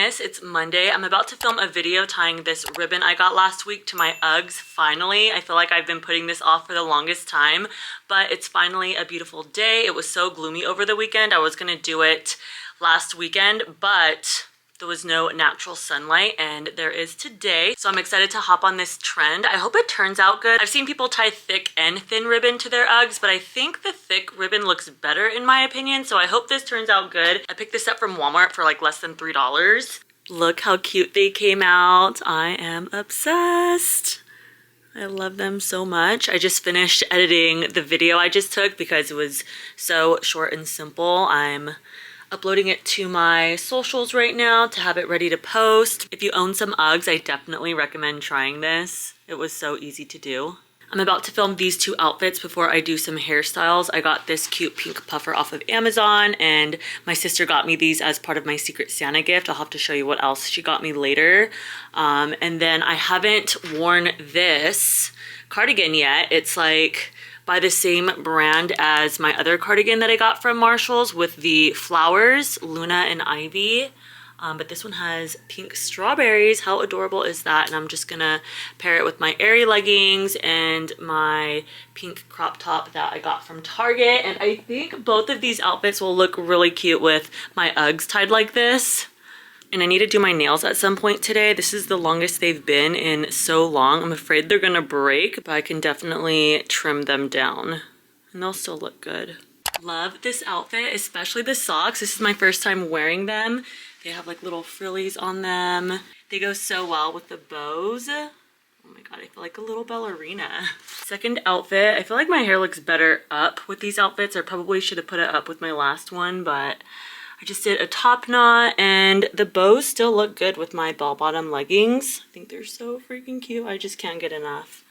Vlogmas. It's Monday. I'm about to film a video tying this ribbon I got last week to my Uggs. Finally, I feel like I've been putting this off for the longest time, but it's finally a beautiful day. It was so gloomy over the weekend. I was gonna do it last weekend, but there was no natural sunlight, and there is today. So I'm excited to hop on this trend. I hope it turns out good. I've seen people tie thick and thin ribbon to their Uggs, but I think the thick ribbon looks better in my opinion. So I hope this turns out good. I picked this up from Walmart for like less than $3. Look how cute they came out. I am obsessed. I love them so much. I just finished editing the video I just took because it was so short and simple. I'm uploading it to my socials right now to have it ready to post. If you own some Uggs, I definitely recommend trying this. It was so easy to do. I'm about to film these two outfits before I do some hairstyles. I got this cute pink puffer off of Amazon, and my sister got me these as part of my Secret Santa gift. I'll have to show you what else she got me later. And then I haven't worn this cardigan yet. It's like by the same brand as my other cardigan that I got from Marshall's with the flowers, Luna and Ivy. But this one has pink strawberries. How adorable is that? And I'm just gonna pair it with my Aerie leggings and my pink crop top that I got from Target. And I think both of these outfits will look really cute with my Uggs tied like this. And I need to do my nails at some point today. This is the longest they've been in so long. I'm afraid they're gonna break, but I can definitely trim them down and they'll still look good. Love this outfit, especially the socks. This is my first time wearing them. They have like little frillies on them. They go so well with the bows. Oh my God, I feel like a little ballerina. Second outfit, I feel like my hair looks better up with these outfits. I probably should have put it up with my last one, but I just did a top knot, and the bows still look good with my bell bottom leggings. I think they're so freaking cute. I just can't get enough.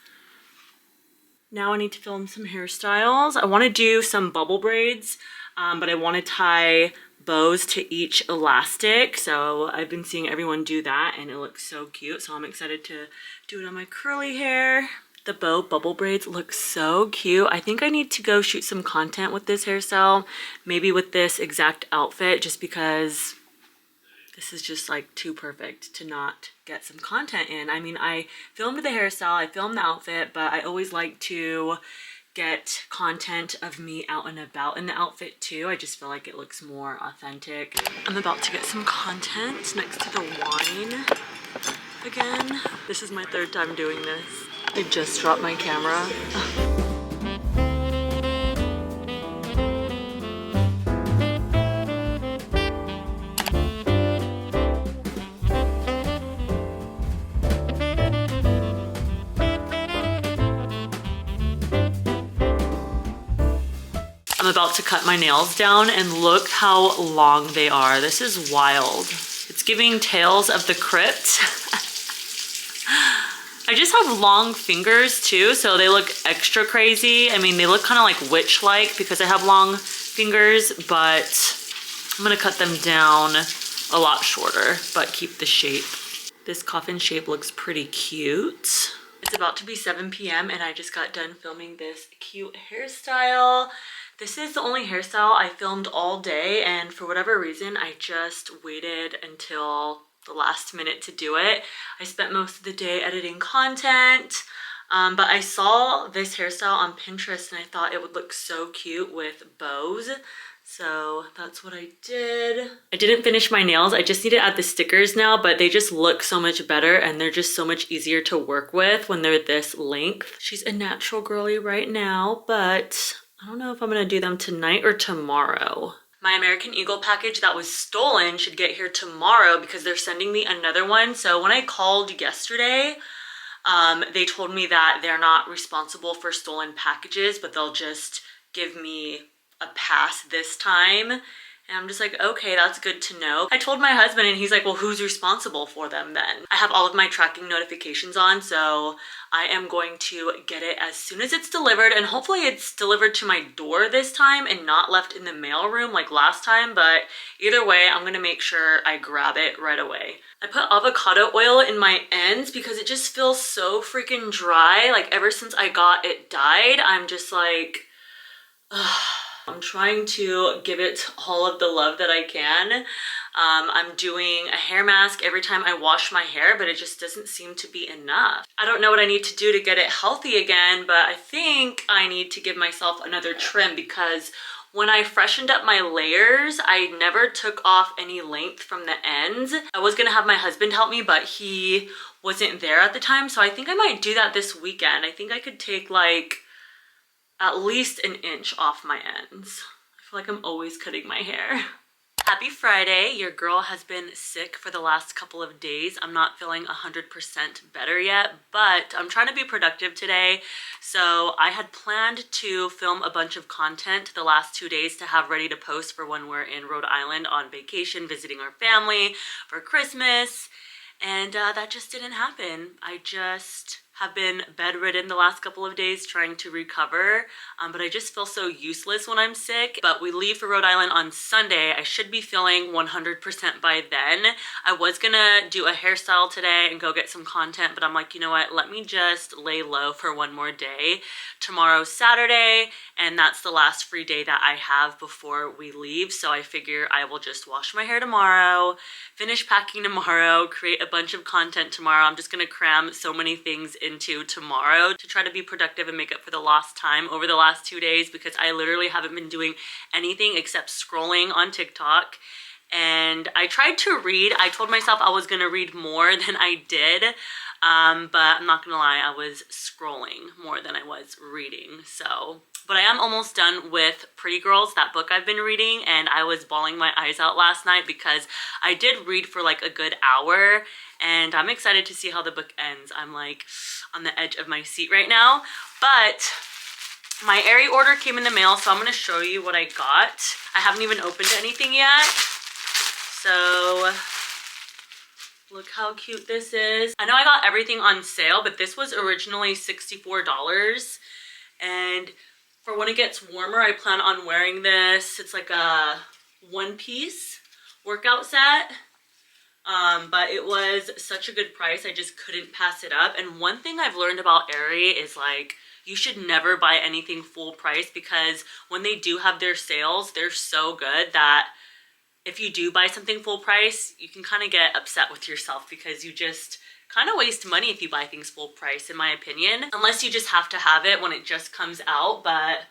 Now I need to film some hairstyles. I want to do some bubble braids, but I want to tie bows to each elastic. So I've been seeing everyone do that and it looks so cute. So I'm excited to do it on my curly hair. The bow bubble braids look so cute. I think I need to go shoot some content with this hairstyle, maybe with this exact outfit, just because this is just like too perfect to not get some content in. I mean, I filmed the hairstyle, I filmed the outfit, but I always like to get content of me out and about in the outfit too. I just feel like it looks more authentic. I'm about to get some content next to the wine again. This is my third time doing this. I just dropped my camera. I'm about to cut my nails down and look how long they are. This is wild. It's giving Tales of the Crypt. I just have long fingers too, so they look extra crazy. I mean, they look kind of like witch-like because I have long fingers, but I'm gonna cut them down a lot shorter, but keep the shape. This coffin shape looks pretty cute. It's about to be 7 p.m. and I just got done filming this cute hairstyle. This is the only hairstyle I filmed all day, and for whatever reason, I just waited until the last minute to do it. I spent most of the day editing content, but I saw this hairstyle on Pinterest and I thought it would look so cute with bows. So that's what I did. I didn't finish my nails. I just need to add the stickers now, but they just look so much better and they're just so much easier to work with when they're this length. She's a natural girly right now, but I don't know if I'm gonna do them tonight or tomorrow. My American Eagle package that was stolen should get here tomorrow because they're sending me another one. So when I called yesterday, they told me that they're not responsible for stolen packages, but they'll just give me a pass this time. And I'm just like, okay, that's good to know. I told my husband and he's like, well, who's responsible for them then? I have all of my tracking notifications on, so I am going to get it as soon as it's delivered, and hopefully it's delivered to my door this time and not left in the mail room like last time, but either way, I'm gonna make sure I grab it right away. I put avocado oil in my ends because it just feels so freaking dry. Like ever since I got it dyed, I'm just like, ugh. I'm trying to give it all of the love that I can. I'm doing a hair mask every time I wash my hair, but it just doesn't seem to be enough. I don't know what I need to do to get it healthy again, but I think I need to give myself another trim because when I freshened up my layers, I never took off any length from the ends. I was gonna have my husband help me, but he wasn't there at the time, so I think I might do that this weekend. I think I could take like at least an inch off my ends. I feel like I'm always cutting my hair. Happy Friday. Your girl has been sick for the last couple of days. I'm not feeling 100% better yet, but I'm trying to be productive today. So I had planned to film a bunch of content the last 2 days to have ready to post for when we're in Rhode Island on vacation, visiting our family for Christmas. And that just didn't happen. I just have been bedridden the last couple of days trying to recover, but I just feel so useless when I'm sick. But we leave for Rhode Island on Sunday. I should be feeling 100% by then. I was gonna do a hairstyle today and go get some content, but I'm like, you know what, let me just lay low for one more day. Tomorrow's Saturday, and that's the last free day that I have before we leave, so I figure I will just wash my hair tomorrow, finish packing tomorrow, create a bunch of content tomorrow. I'm just gonna cram so many things into tomorrow to try to be productive and make up for the lost time over the last 2 days, because I literally haven't been doing anything except scrolling on TikTok. And I tried to read. I told myself I was gonna read more than I did, but I'm not gonna lie, I was scrolling more than I was reading. So, but I am almost done with Pretty Girls, that book I've been reading, and I was bawling my eyes out last night because I did read for like a good hour, and I'm excited to see how the book ends. I'm like on the edge of my seat right now. But my Aerie order came in the mail, so I'm gonna show you what I got. I haven't even opened anything yet. So look how cute this is. I know I got everything on sale, but this was originally $64. And for when it gets warmer, I plan on wearing this. It's like a one-piece workout set. But it was such a good price, I just couldn't pass it up. And one thing I've learned about Aerie is like, you should never buy anything full price, because when they do have their sales, they're so good that if you do buy something full price, you can kind of get upset with yourself because you just kind of waste money if you buy things full price, in my opinion. Unless you just have to have it when it just comes out, but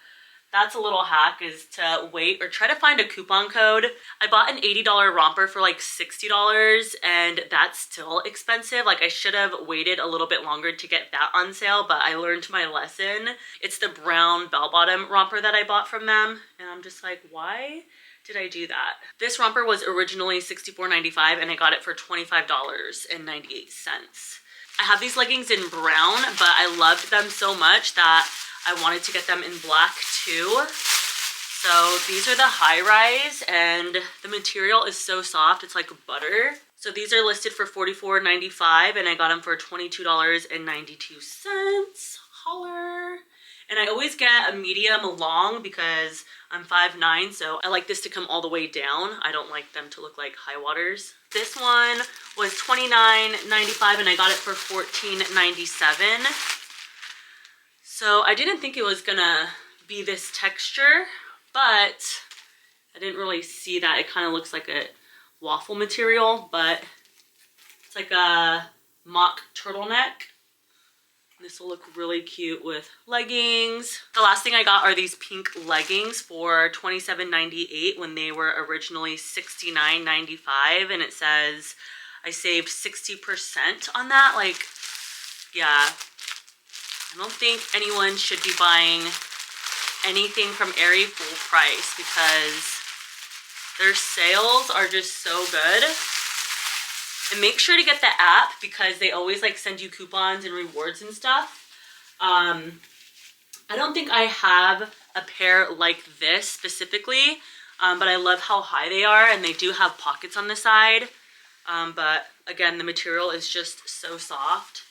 that's a little hack, is to wait or try to find a coupon code. I bought an $80 romper for like $60, and that's still expensive. Like, I should have waited a little bit longer to get that on sale, but I learned my lesson. It's the brown bell-bottom romper that I bought from them, and I'm just like, why did I do that? This romper was originally $64.95, and I got it for $25.98. I have these leggings in brown, but I loved them so much that I wanted to get them in black too. So these are the high rise, and the material is so soft, it's like butter. So these are listed for $44.95, and I got them for $22.92. Holler. And I always get a medium long because I'm 5'9", so I like this to come all the way down. I don't like them to look like high waters. This one was $29.95, and I got it for $14.97. So I didn't think it was gonna be this texture, but I didn't really see that. It kind of looks like a waffle material, but it's like a mock turtleneck. This will look really cute with leggings. The last thing I got are these pink leggings for $27.98 when they were originally $69.95, and it says I saved 60% on that. Like, yeah, I don't think anyone should be buying anything from Aerie full price because their sales are just so good. And make sure to get the app because they always like send you coupons and rewards and stuff. I don't think I have a pair like this specifically, but I love how high they are, and they do have pockets on the side. But again, the material is just so soft.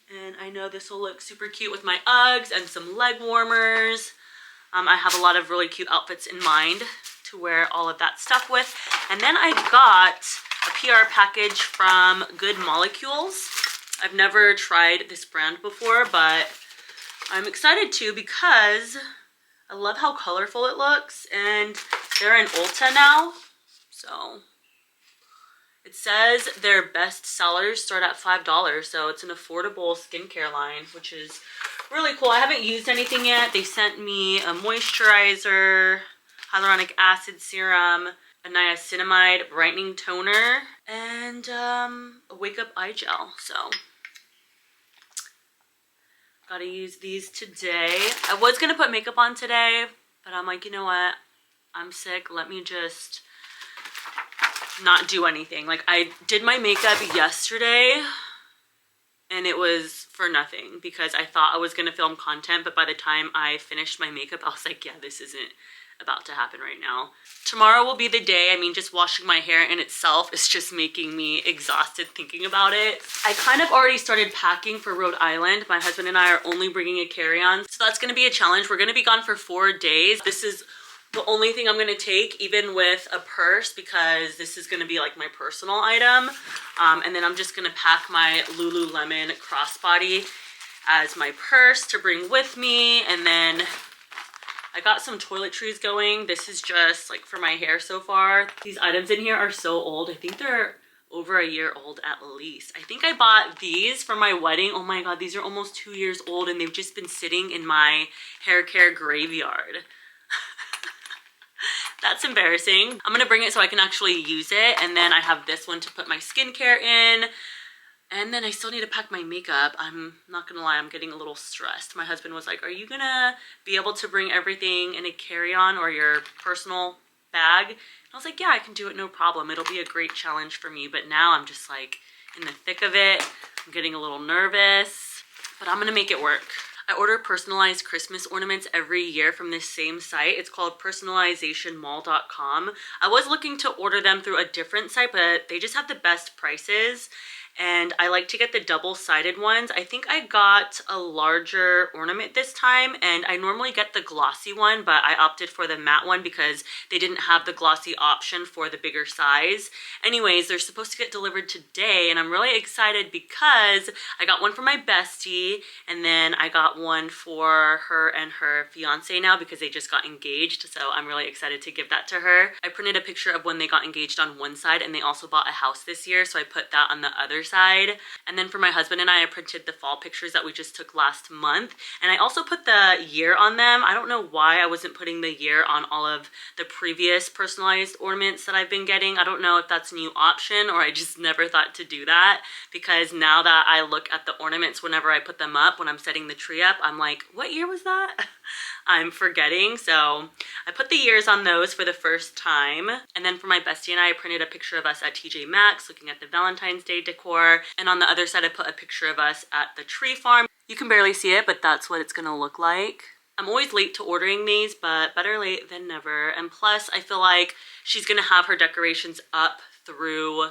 And I know this will look super cute with my Uggs and some leg warmers. I have a lot of really cute outfits in mind to wear all of that stuff with. And then I got a PR package from Good Molecules. I've never tried this brand before, but I'm excited to because I love how colorful it looks, and they're in Ulta now. So it says their best sellers start at $5, so it's an affordable skincare line, which is really cool. I haven't used anything yet. They sent me a moisturizer, hyaluronic acid serum, a niacinamide brightening toner, and a wake up eye gel. So gotta use these today. I was gonna put makeup on today, but I'm like, you know what? I'm sick. Let me just not do anything. Like, I did my makeup yesterday and it was for nothing because I thought I was gonna film content, but by the time I finished my makeup, I was like, yeah, this isn't about to happen right now. Tomorrow will be the day. I mean, just washing my hair in itself is just making me exhausted thinking about it. I kind of already started packing for Rhode Island. My husband and I are only bringing a carry-on, so that's gonna be a challenge. We're gonna be gone for 4 days. This is the only thing I'm gonna take, even with a purse, because this is gonna be like my personal item. And then I'm just gonna pack my Lululemon crossbody as my purse to bring with me. And then I got some toiletries going. This is just like for my hair so far. These items in here are so old. I think they're over a year old at least. I think I bought these for my wedding. Oh my God, these are almost 2 years old and they've just been sitting in my hair care graveyard. That's embarrassing. I'm gonna bring it so I can actually use it. And then I have this one to put my skincare in. And then I still need to pack my makeup. I'm not gonna lie, I'm getting a little stressed. My husband was like, are you gonna be able to bring everything in a carry-on or your personal bag? And I was like, yeah, I can do it, no problem. It'll be a great challenge for me. But now I'm just like in the thick of it. I'm getting a little nervous, but I'm gonna make it work. I order personalized Christmas ornaments every year from this same site. It's called personalizationmall.com. I was looking to order them through a different site, but they just have the best prices. And I like to get the double-sided ones. I think I got a larger ornament this time, and I normally get the glossy one, but I opted for the matte one because they didn't have the glossy option for the bigger size. Anyways, they're supposed to get delivered today, and I'm really excited because I got one for my bestie, and then I got one for her and her fiance now because they just got engaged, so I'm really excited to give that to her. I printed a picture of when they got engaged on one side, and they also bought a house this year, so I put that on the other side. And then for my husband and I printed the fall pictures that we just took last month, and I also put the year on them. I don't know why I wasn't putting the year on all of the previous personalized ornaments that I've been getting. I don't know if that's a new option or I just never thought to do that, because now that I look at the ornaments whenever I put them up, when I'm setting the tree up, I'm like, what year was that? I'm forgetting. So I put the years on those for the first time. And then for my bestie and I printed a picture of us at TJ Maxx looking at the Valentine's Day decor. And on the other side, I put a picture of us at the tree farm. You can barely see it, but that's what it's gonna look like. I'm always late to ordering these, but better late than never. And plus, I feel like she's gonna have her decorations up through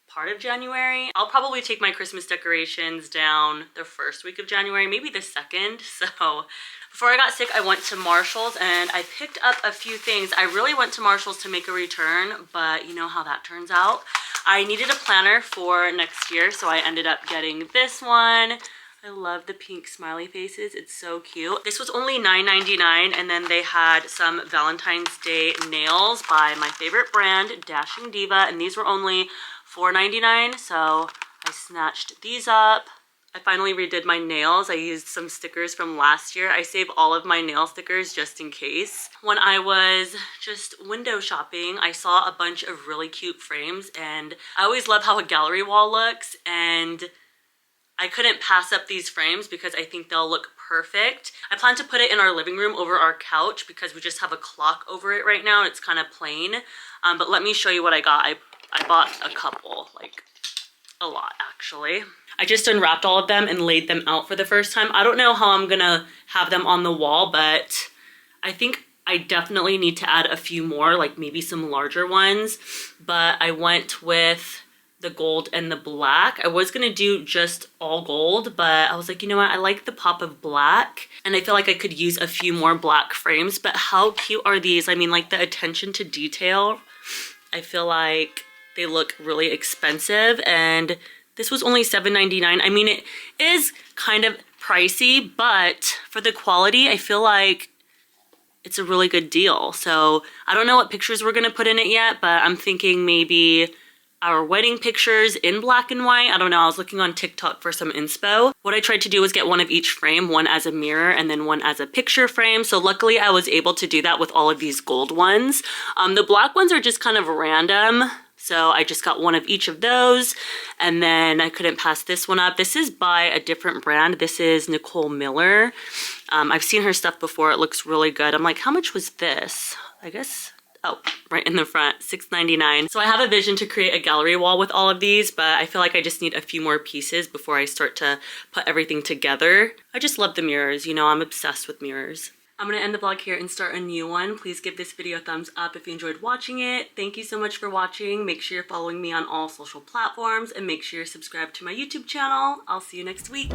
part of January. I'll probably take my Christmas decorations down the first week of January, maybe the second. So before I got sick, I went to Marshall's and I picked up a few things. I really went to Marshall's to make a return, but you know how that turns out. I needed a planner for next year, so I ended up getting this one. I love the pink smiley faces. It's so cute. This was only $9.99, and then they had some Valentine's Day nails by my favorite brand, Dashing Diva, and these were only $4.99, so I snatched these up. I finally redid my nails. I used some stickers from last year. I save all of my nail stickers just in case. When I was just window shopping, I saw a bunch of really cute frames, and I always love how a gallery wall looks, and I couldn't pass up these frames because I think they'll look perfect. I plan to put it in our living room over our couch because we just have a clock over it right now. It's kind of plain, but let me show you what I got. I bought a couple, like a lot actually. I just unwrapped all of them and laid them out for the first time. I don't know how I'm gonna have them on the wall, but I think I definitely need to add a few more, like maybe some larger ones, but I went with the gold and the black. I was gonna do just all gold, but I was like, you know what? I like the pop of black, and I feel like I could use a few more black frames, but how cute are these? I mean, like the attention to detail, I feel like they look really expensive, and this was only $7.99. I mean, it is kind of pricey, but for the quality, I feel like it's a really good deal. So I don't know what pictures we're gonna put in it yet, but I'm thinking maybe our wedding pictures in black and white. I don't know, I was looking on TikTok for some inspo. What I tried to do was get one of each frame, one as a mirror and then one as a picture frame. So luckily I was able to do that with all of these gold ones. The black ones are just kind of random. So I just got one of each of those, and then I couldn't pass this one up. This is by a different brand. This is Nicole Miller. I've seen her stuff before. It looks really good. I'm like, how much was this? I guess, oh, right in the front, $6.99. So I have a vision to create a gallery wall with all of these, but I feel like I just need a few more pieces before I start to put everything together. I just love the mirrors. You know, I'm obsessed with mirrors. I'm gonna end the vlog here and start a new one. Please give this video a thumbs up if you enjoyed watching it. Thank you so much for watching. Make sure you're following me on all social platforms and make sure you're subscribed to my YouTube channel. I'll see you next week.